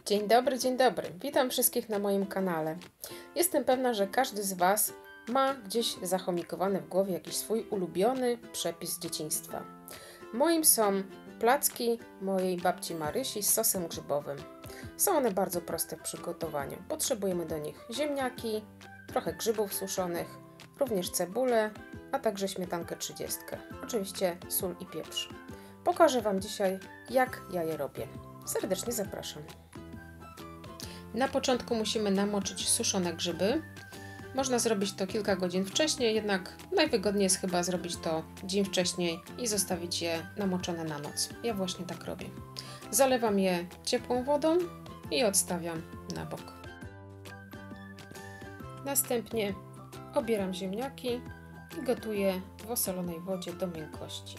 Dzień dobry, dzień dobry. Witam wszystkich na moim kanale. Jestem pewna, że każdy z Was ma gdzieś zachomikowany w głowie jakiś swój ulubiony przepis z dzieciństwa. Moim są placki mojej babci Marysi z sosem grzybowym. Są one bardzo proste w przygotowaniu. Potrzebujemy do nich ziemniaki, trochę grzybów suszonych, również cebulę, a także śmietankę 30. Oczywiście sól i pieprz. Pokażę Wam dzisiaj, jak ja je robię. Serdecznie zapraszam. Na początku musimy namoczyć suszone grzyby. Można zrobić to kilka godzin wcześniej, jednak najwygodniej jest chyba zrobić to dzień wcześniej i zostawić je namoczone na noc. Ja właśnie tak robię. Zalewam je ciepłą wodą i odstawiam na bok. Następnie obieram ziemniaki i gotuję w osolonej wodzie do miękkości.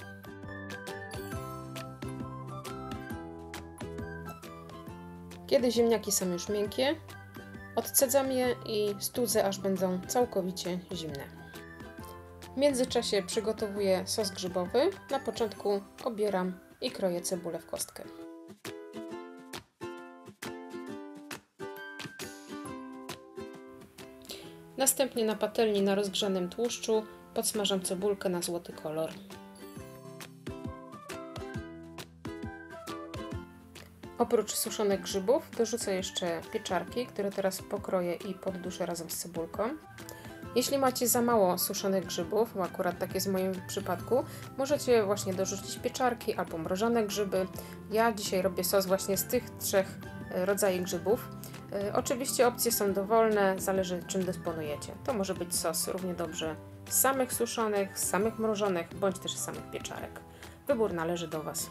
Kiedy ziemniaki są już miękkie, odcedzam je i studzę, aż będą całkowicie zimne. W międzyczasie przygotowuję sos grzybowy. Na początku obieram i kroję cebulę w kostkę. Następnie na patelni na rozgrzanym tłuszczu podsmażam cebulkę na złoty kolor. Oprócz suszonych grzybów dorzucę jeszcze pieczarki, które teraz pokroję i podduszę razem z cebulką. Jeśli macie za mało suszonych grzybów, bo akurat tak jest w moim przypadku, możecie właśnie dorzucić pieczarki albo mrożone grzyby. Ja dzisiaj robię sos właśnie z tych trzech rodzajów grzybów. Oczywiście opcje są dowolne, zależy czym dysponujecie. To może być sos równie dobrze z samych suszonych, z samych mrożonych, bądź też z samych pieczarek. Wybór należy do Was.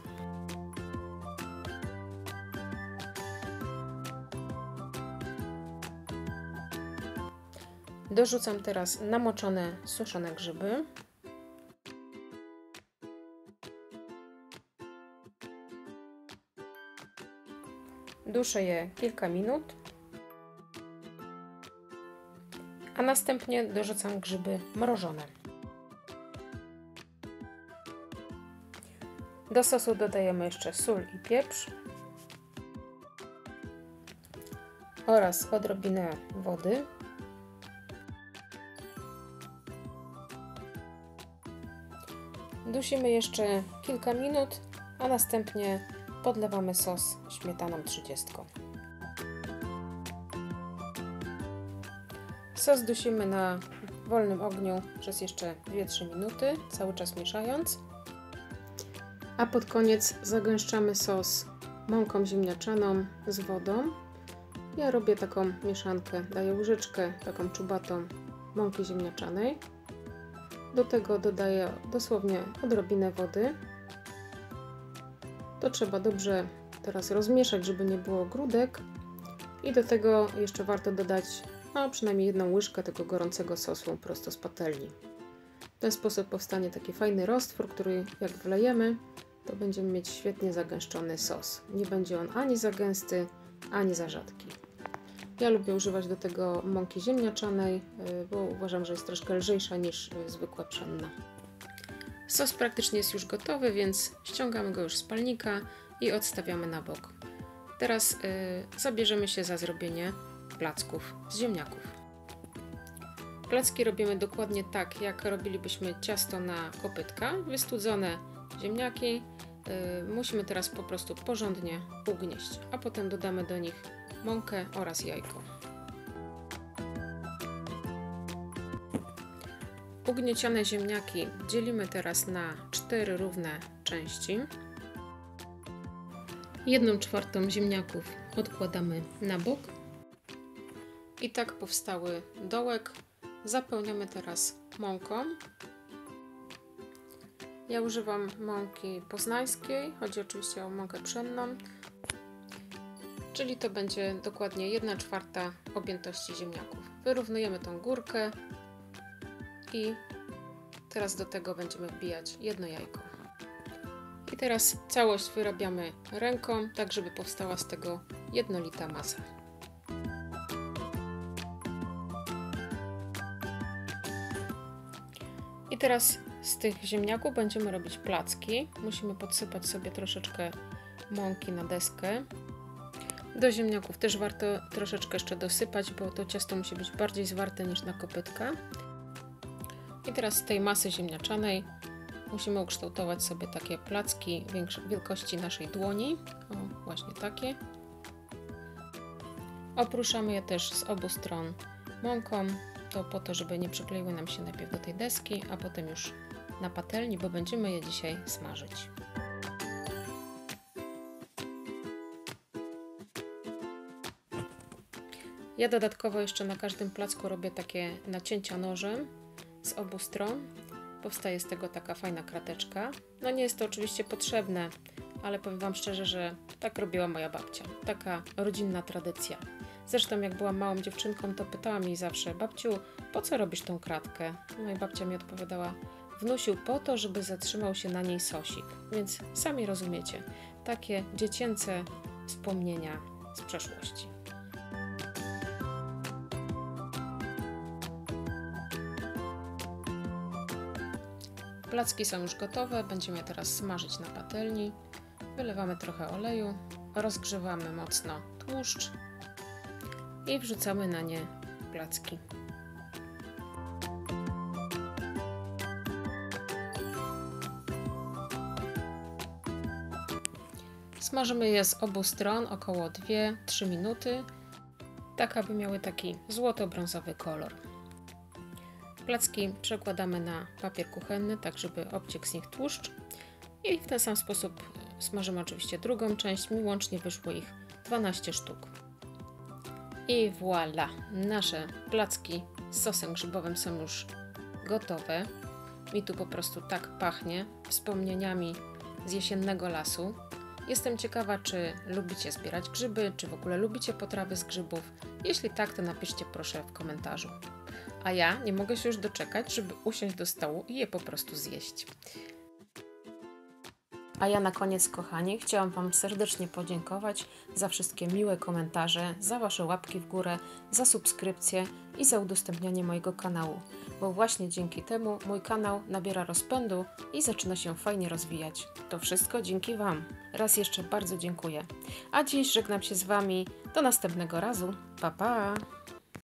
Dorzucam teraz namoczone suszone grzyby. Duszę je kilka minut, a następnie dorzucam grzyby mrożone. Do sosu dodajemy jeszcze sól i pieprz oraz odrobinę wody. Dusimy jeszcze kilka minut, a następnie podlewamy sos śmietaną 30. Sos dusimy na wolnym ogniu przez jeszcze 2-3 minuty, cały czas mieszając. A pod koniec zagęszczamy sos mąką ziemniaczaną z wodą. Ja robię taką mieszankę, daję łyżeczkę taką czubatą mąki ziemniaczanej. Do tego dodaję dosłownie odrobinę wody. To trzeba dobrze teraz rozmieszać, żeby nie było grudek. I do tego jeszcze warto dodać przynajmniej 1 łyżkę tego gorącego sosu prosto z patelni. W ten sposób powstanie taki fajny roztwór, który jak wlejemy, to będziemy mieć świetnie zagęszczony sos. Nie będzie on ani za gęsty, ani za rzadki. Ja lubię używać do tego mąki ziemniaczanej, bo uważam, że jest troszkę lżejsza niż zwykła pszenna. Sos praktycznie jest już gotowy, więc ściągamy go już z palnika i odstawiamy na bok. Teraz zabierzemy się za zrobienie placków z ziemniaków. Placki robimy dokładnie tak, jak robilibyśmy ciasto na kopytka. Wystudzone ziemniaki musimy teraz po prostu porządnie ugnieść, a potem dodamy do nich mąkę oraz jajko. Ugniecione ziemniaki dzielimy teraz na 4 równe części. 1/4 ziemniaków odkładamy na bok. I tak powstały dołek. Zapełniamy teraz mąką. Ja używam mąki poznańskiej, chodzi oczywiście o mąkę pszenną. Czyli to będzie dokładnie 1/4 objętości ziemniaków. Wyrównujemy tą górkę i teraz do tego będziemy wbijać 1 jajko. I teraz całość wyrabiamy ręką, tak żeby powstała z tego jednolita masa. I teraz z tych ziemniaków będziemy robić placki. Musimy podsypać sobie troszeczkę mąki na deskę. Do ziemniaków też warto troszeczkę jeszcze dosypać, bo to ciasto musi być bardziej zwarte niż na kopytka. I teraz z tej masy ziemniaczanej musimy ukształtować sobie takie placki wielkości naszej dłoni. O, właśnie takie. Oprószamy je też z obu stron mąką, to po to, żeby nie przykleiły nam się najpierw do tej deski, a potem już na patelni, bo będziemy je dzisiaj smażyć. Ja dodatkowo jeszcze na każdym placku robię takie nacięcia nożem z obu stron. Powstaje z tego taka fajna krateczka. No nie jest to oczywiście potrzebne, ale powiem Wam szczerze, że tak robiła moja babcia. Taka rodzinna tradycja. Zresztą jak byłam małą dziewczynką, to pytałam jej zawsze: babciu, po co robisz tą kratkę? No i babcia mi odpowiadała: wnusiu, po to, żeby zatrzymał się na niej sosik. Więc sami rozumiecie, takie dziecięce wspomnienia z przeszłości. Placki są już gotowe, będziemy je teraz smażyć na patelni. Wylewamy trochę oleju, rozgrzewamy mocno tłuszcz i wrzucamy na nie placki. Smażymy je z obu stron około 2-3 minuty, tak aby miały taki złoto-brązowy kolor. Placki przekładamy na papier kuchenny, tak żeby obciekł z nich tłuszcz i w ten sam sposób smażymy oczywiście drugą część. Mi łącznie wyszło ich 12 sztuk. I voilà! Nasze placki z sosem grzybowym są już gotowe. Mi tu po prostu tak pachnie wspomnieniami z jesiennego lasu. Jestem ciekawa, czy lubicie zbierać grzyby, czy w ogóle lubicie potrawy z grzybów. Jeśli tak, to napiszcie proszę w komentarzu. A ja nie mogę się już doczekać, żeby usiąść do stołu i je po prostu zjeść. A ja na koniec, kochani, chciałam Wam serdecznie podziękować za wszystkie miłe komentarze, za Wasze łapki w górę, za subskrypcję i za udostępnianie mojego kanału, bo właśnie dzięki temu mój kanał nabiera rozpędu i zaczyna się fajnie rozwijać. To wszystko dzięki Wam. Raz jeszcze bardzo dziękuję. A dziś żegnam się z Wami. Do następnego razu. Pa, pa!